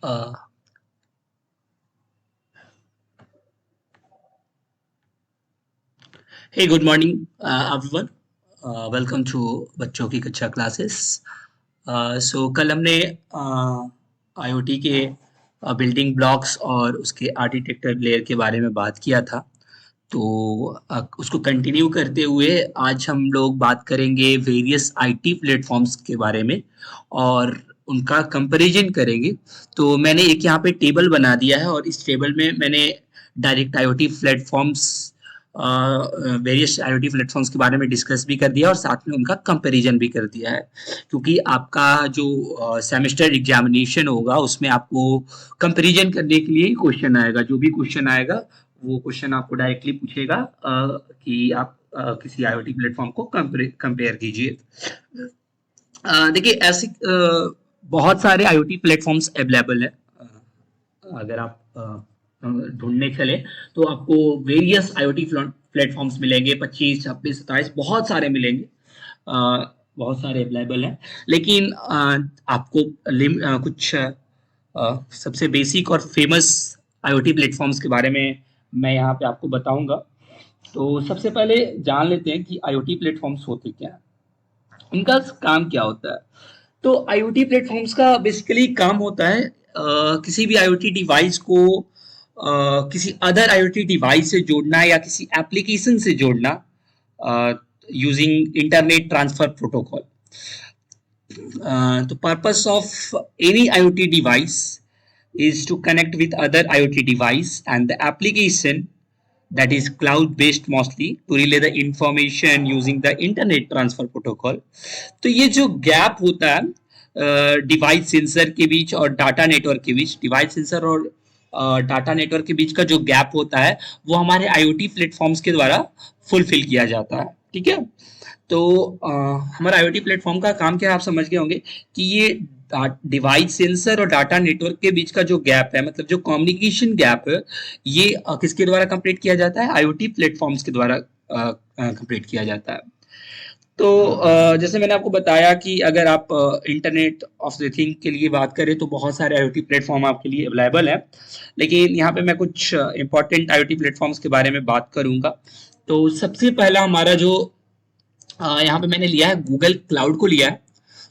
Uh, hey, good morning, everyone. Welcome to बच्चों की कक्षा क्लासेस. सो कल हमने आईओटी के बिल्डिंग ब्लॉक्स और उसके आर्किटेक्चर लेयर के बारे में बात किया था. तो उसको कंटिन्यू करते हुए आज हम लोग बात करेंगे वेरियस आईटी प्लेटफॉर्म्स के बारे में और उनका कंपैरिजन करेंगे. तो मैंने एक यहाँ पे टेबल बना दिया है और इस टेबल में मैंने direct IoT platforms various IoT platforms के बारे में डिस्कस भी कर दिया और साथ में उनका कंपैरिजन भी कर दिया है, क्योंकि आपका जो सेमेस्टर एग्जामिनेशन होगा उसमें आपको कंपैरिजन करने के लिए ही क्वेश्चन आएगा. जो भी क्वेश्चन आएगा वो क्वेश्चन आपको डायरेक्टली पूछेगा कि आप किसी आईओटी प्लेटफॉर्म को कंपेयर कीजिए. देखिए ऐसे बहुत सारे आईओटी प्लेटफॉर्म्स अवेलेबल है. अगर आप ढूंढने चले तो आपको वेरियस आईओटी प्लेटफॉर्म्स मिलेंगे, 25, 26, 27 बहुत सारे मिलेंगे. बहुत सारे अवेलेबल हैं, लेकिन आपको कुछ सबसे बेसिक और फेमस आईओटी प्लेटफॉर्म्स के बारे में मैं यहाँ पे आपको बताऊंगा. तो सबसे पहले जान लेते हैं कि आईओटी प्लेटफॉर्म्स होते क्या है, उनका काम क्या होता है. तो आईओटी प्लेटफॉर्म्स का बेसिकली काम होता है किसी भी आईओटी डिवाइस को किसी अदर आईओटी डिवाइस से जोड़ना या किसी एप्लीकेशन से जोड़ना using internet transfer protocol. The purpose of any IoT device is to connect with other IoT device and the application that is cloud based mostly to relay the information using the internet transfer protocol. तो ये जो gap होता है device sensor के बीच और data network के बीच, device sensor और data network के बीच का जो गैप होता है वो हमारे आईओटी प्लेटफॉर्म्स के द्वारा फुलफिल किया जाता है. ठीक है. तो हमारा आईओटी प्लेटफॉर्म का काम क्या है आप समझ गए होंगे कि ये डिवाइस सेंसर और डाटा नेटवर्क के बीच का जो गैप है, मतलब जो कम्युनिकेशन गैप है, ये किसके द्वारा कंप्लीट किया जाता है? आईओटी प्लेटफॉर्म्स के द्वारा कंप्लीट किया जाता है. तो जैसे मैंने आपको बताया कि अगर आप इंटरनेट ऑफ द थिंग के लिए बात करें तो बहुत सारे आईओटी प्लेटफॉर्म आपके लिए अवेलेबल है, लेकिन यहाँ पे मैं कुछ इंपॉर्टेंट आईओटी प्लेटफॉर्म्स के बारे में बात करूंगा. तो सबसे पहला हमारा जो यहाँ पे मैंने लिया है गूगल क्लाउड को लिया है.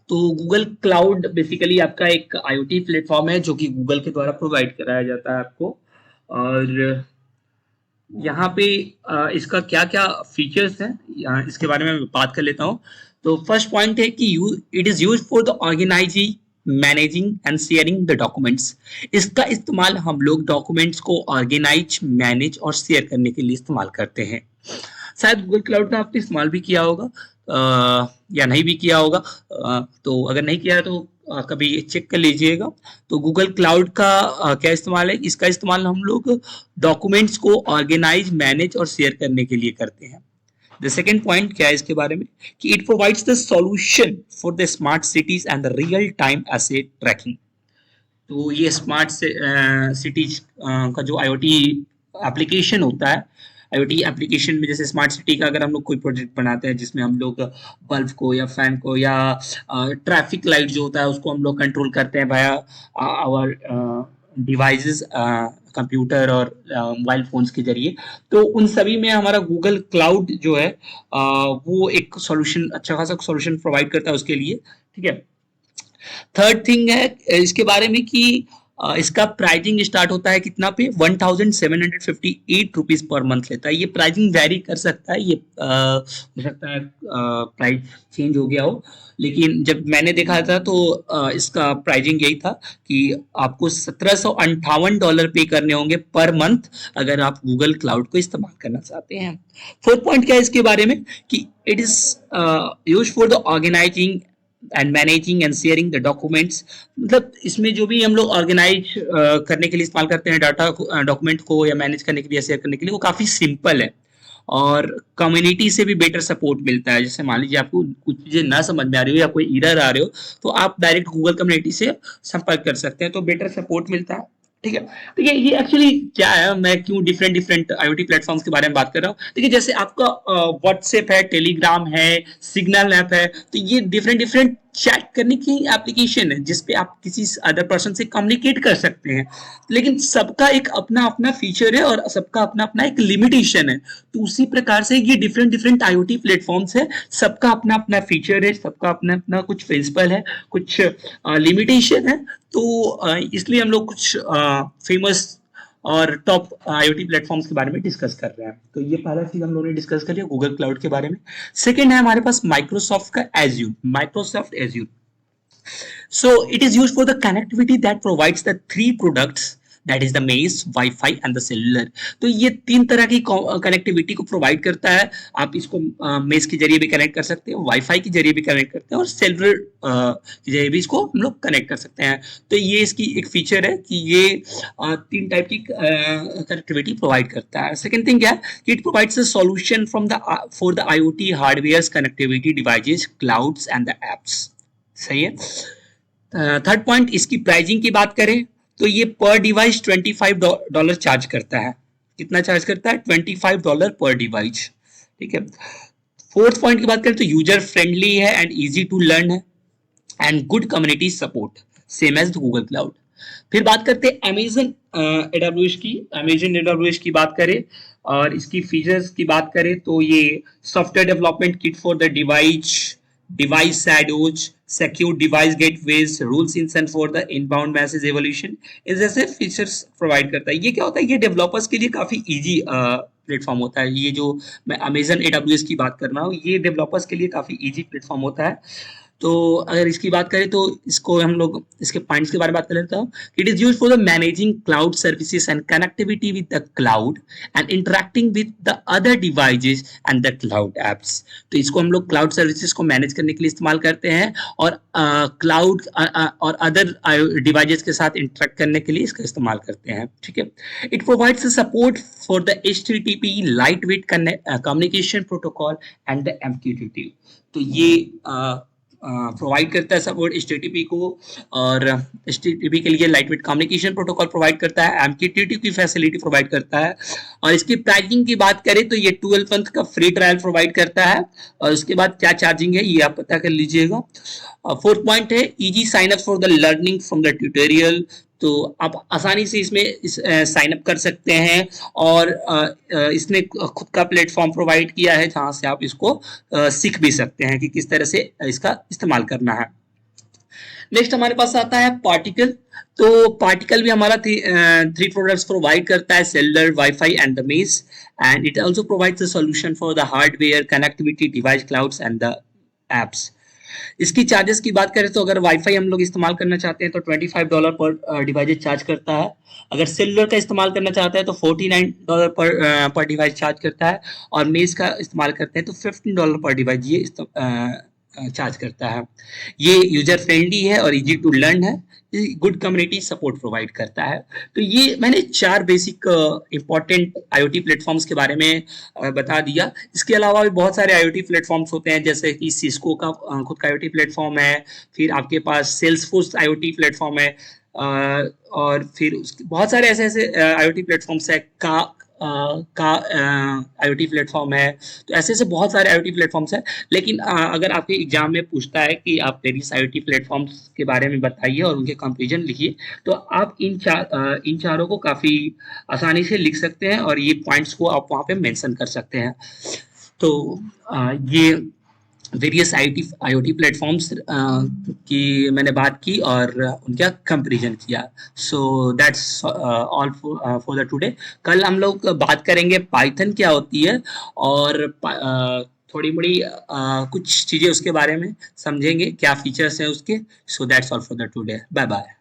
तो गूगल क्लाउड बेसिकली आपका एक आईओटी प्लेटफॉर्म है जो कि गूगल के द्वारा प्रोवाइड कराया जाता है आपको. और यहाँ पे इसका क्या क्या फीचर्स हैं यहाँ इसके बारे में मैं बात कर लेता हूँ. तो फर्स्ट पॉइंट है कि it is use for the organizing, managing and sharing the documents. इसका इस्तेमाल हम लोग डॉक्यूमेंट्स को ऑर्गेनाइज, मैनेज और शेयर करने के लिए इस्तेमाल करते हैं. शायद गूगल क्लाउड का आपने इस्तेमाल भी किया होगा या नहीं भी किया होगा. तो अगर नहीं किया है तो कभी चेक कर लीजिएगा. तो गूगल क्लाउड का क्या इस्तेमाल है? इसका इस्तेमाल हम लोग डॉक्यूमेंट्स को ऑर्गेनाइज, मैनेज और शेयर करने के लिए करते हैं. द सेकेंड पॉइंट क्या है इसके बारे में कि it provides the solution for the smart cities and the real time asset tracking. तो ये स्मार्ट सिटीज का जो आईओटी एप्लीकेशन होता है, आईओटी एप्लीकेशन में जैसे स्मार्ट सिटी का अगर हम लोग कोई प्रोजेक्ट बनाते हैं जिसमें हम लोग बल्ब को या फैन को या ट्रैफिक लाइट जो होता है उसको हम लोग कंट्रोल करते हैं वाया आवर डिवाइसेस, कंप्यूटर और मोबाइल फोन्स के जरिए. तो उन सभी में हमारा गूगल क्लाउड जो है वो एक सॉल्यूशन, अच्छा खासा सॉल्यूशन प्रोवाइड करता है उसके लिए. ठीक है. थर्ड थिंग है इसके बारे में कि इसका प्राइसिंग स्टार्ट होता है कितना पे? 1758 रुपीज पर मंथ लेता है. ये प्राइसिंग वेरी कर सकता है, ये हो सकता है प्राइस चेंज हो गया हो, लेकिन जब मैंने देखा था तो इसका प्राइसिंग यही था कि आपको $1758 पे करने होंगे पर मंथ अगर आप गूगल क्लाउड को इस्तेमाल करना चाहते हैं. फोर्थ पॉइंट क्या है इसके बारे में कि it is use for the organizing and managing and sharing the documents. मतलब इसमें जो भी हम लोग ऑर्गेनाइज करने के लिए इस्तेमाल करते हैं डाटा डॉक्यूमेंट को या मैनेज करने के लिए, शेयर करने के लिए, वो काफ़ी सिंपल है और कम्युनिटी से भी बेटर सपोर्ट मिलता है. जैसे मान लीजिए आपको कुछ चीज़ें ना समझ में आ रही हो या कोई एरर आ रहे हो तो आप डायरेक्ट गूगल कम्युनिटी से संपर्क कर सकते हैं, तो बेटर सपोर्ट मिलता है. ठीक है. देखिए ये एक्चुअली क्या है, मैं क्यों डिफरेंट डिफरेंट आईओटी प्लेटफॉर्म्स के बारे में बात कर रहा हूँ. देखिए जैसे आपका व्हाट्सएप है, टेलीग्राम है, सिग्नल ऐप है, तो ये डिफरेंट डिफरेंट चैट करने की एप्लीकेशन है जिसपे आप किसी अदर पर्सन से कम्युनिकेट कर सकते हैं, लेकिन सबका एक अपना अपना फीचर है और सबका अपना अपना एक लिमिटेशन है। तो उसी प्रकार से ये डिफरेंट डिफरेंट आईओटी प्लेटफॉर्म्स है, सबका अपना अपना फीचर है, सबका अपना अपना कुछ प्रिंसिपल है, कुछ लिमिटेशन है। तो इसलिए हम लोग कुछ फेमस और टॉप आईओटी प्लेटफॉर्म्स के बारे में डिस्कस कर रहे हैं। तो ये पहला चीज हम लोगों ने डिस्कस कर लिया गूगल क्लाउड के बारे में। सेकंड है हमारे पास माइक्रोसॉफ्ट का Azure, Microsoft Azure. So it is used for the connectivity that provides the three products, that is the Maze, Wi-Fi and the cellular। तो ये तीन तरह की कनेक्टिविटी को प्रोवाइड करता है। आप इसको मेज के जरिए भी कनेक्ट कर सकते हैं, वाईफाई के जरिए भी कनेक्ट करते हैं और सेलुलर के जरिए भी इसको हम लोग कनेक्ट कर सकते हैं। तो ये इसकी एक फीचर है कि ये तीन टाइप की कनेक्टिविटी प्रोवाइड करता है। सेकेंड थिंग क्या है कि it provides a solution from the for the IoT hardware connectivity devices, clouds and the apps. सही है। थर्ड पॉइंट, इसकी प्राइसिंग की बात करें तो ये पर डिवाइस $25 चार्ज करता है। कितना चार्ज करता है? $25 पर डिवाइस। ठीक है। फोर्थ पॉइंट की बात करें तो यूजर फ्रेंडली है एंड इजी टू लर्न है and good community support, same as Google cloud. फिर बात करते हैं अमेजन एडब्ल्यूएस की। अमेजन एडब्ल्यूएस की बात करें और इसकी फीचर्स की बात करें तो ये software development kit for the device shadows, secure device gateways, rules इंसेंट for the inbound message evolution, इस जैसे फीचर्स प्रोवाइड करता है। ये क्या होता है? ये डेवलपर्स के लिए काफी इजी प्लेटफॉर्म होता है। ये जो मैं अमेजन एडब्ल्यूएस की बात कर रहा हूँ, ये डेवलपर्स के लिए काफी इजी प्लेटफॉर्म होता है। तो अगर इसकी बात करें तो इसको हम लोग इसके पॉइंट्स के बारे में बात कर लेते हैं। It is used for the managing cloud services and connectivity with the cloud and interacting with the other devices and the cloud apps. तो इसको हम लोग क्लाउड सर्विसेज को मैनेज करने के लिए इस्तेमाल करते हैं और क्लाउड और अदर डिवाइसेस के साथ इंटरेक्ट करने के लिए इसका इस्तेमाल करते हैं। ठीक है। It provides support for the HTTP light weight communication protocol and the MQTT। तो ये प्रोवाइड करता है सपोर्ट HTTP को, और HTTP के लिए light weight communication protocol provide करता है, MQTT की फैसिलिटी प्रोवाइड करता है। और इसकी प्राइसिंग की बात करें तो ये 12 मंथ का फ्री ट्रायल प्रोवाइड करता है और उसके बाद क्या चार्जिंग है ये आप पता कर लीजिएगा। फोर्थ पॉइंट है easy sign up for the learning from the tutorial. तो आप आसानी से इसमें साइन अप कर सकते हैं और इसने खुद का प्लेटफॉर्म प्रोवाइड किया है जहां से आप इसको सीख भी सकते हैं कि किस तरह से इसका इस्तेमाल करना है। नेक्स्ट हमारे पास आता है पार्टिकल। तो पार्टिकल भी हमारा थ्री प्रोडक्ट्स प्रोवाइड करता है, सेलुलर, वाईफाई एंड द मेज, and it also provides a solution for the hardware connectivity device, clouds and the apps. इसकी चार्जेस की बात करें तो अगर वाईफाई हम लोग इस्तेमाल करना चाहते हैं तो $25 पर डिवाइस चार्ज करता है। अगर सेलुलर का इस्तेमाल करना चाहते हैं तो $49 पर डिवाइस चार्ज करता है, और मेज का इस्तेमाल करते हैं तो $15 पर डिवाइस ये चार्ज करता है। ये यूजर फ्रेंडली है और इजी टू लर्न है, गुड कम्युनिटी सपोर्ट प्रोवाइड करता है। तो ये मैंने 4 बेसिक इंपॉर्टेंट आईओटी प्लेटफॉर्म्स के बारे में बता दिया। इसके अलावा भी बहुत सारे आईओटी प्लेटफॉर्म्स होते हैं, जैसे कि सिस्को का खुद का आईओटी प्लेटफॉर्म है, फिर आपके पास सेल्सफोर्स आईओटी प्लेटफॉर्म है, और फिर बहुत सारे ऐसे आईओटी प्लेटफॉर्म्स है, का आईओटी प्लेटफॉर्म है। तो ऐसे ऐसे बहुत सारे आईओटी प्लेटफॉर्म्स हैं, लेकिन अगर आपके एग्जाम में पूछता है कि आप वेरियस आईओटी प्लेटफॉर्म्स के बारे में बताइए और उनके कंपैरिजन लिखिए, तो आप इन चारों को काफ़ी आसानी से लिख सकते हैं और ये पॉइंट्स को आप वहाँ पे मेंशन कर सकते हैं। तो ये वेरियस आईओटी प्लेटफॉर्म्स की मैंने बात की और उनका कंपैरिजन किया। सो that's all for the today. कल हम लोग बात करेंगे पाइथन क्या होती है और थोड़ी बड़ी कुछ चीज़ें उसके बारे में समझेंगे, क्या फीचर्स हैं उसके। So that's all for the today. Bye bye.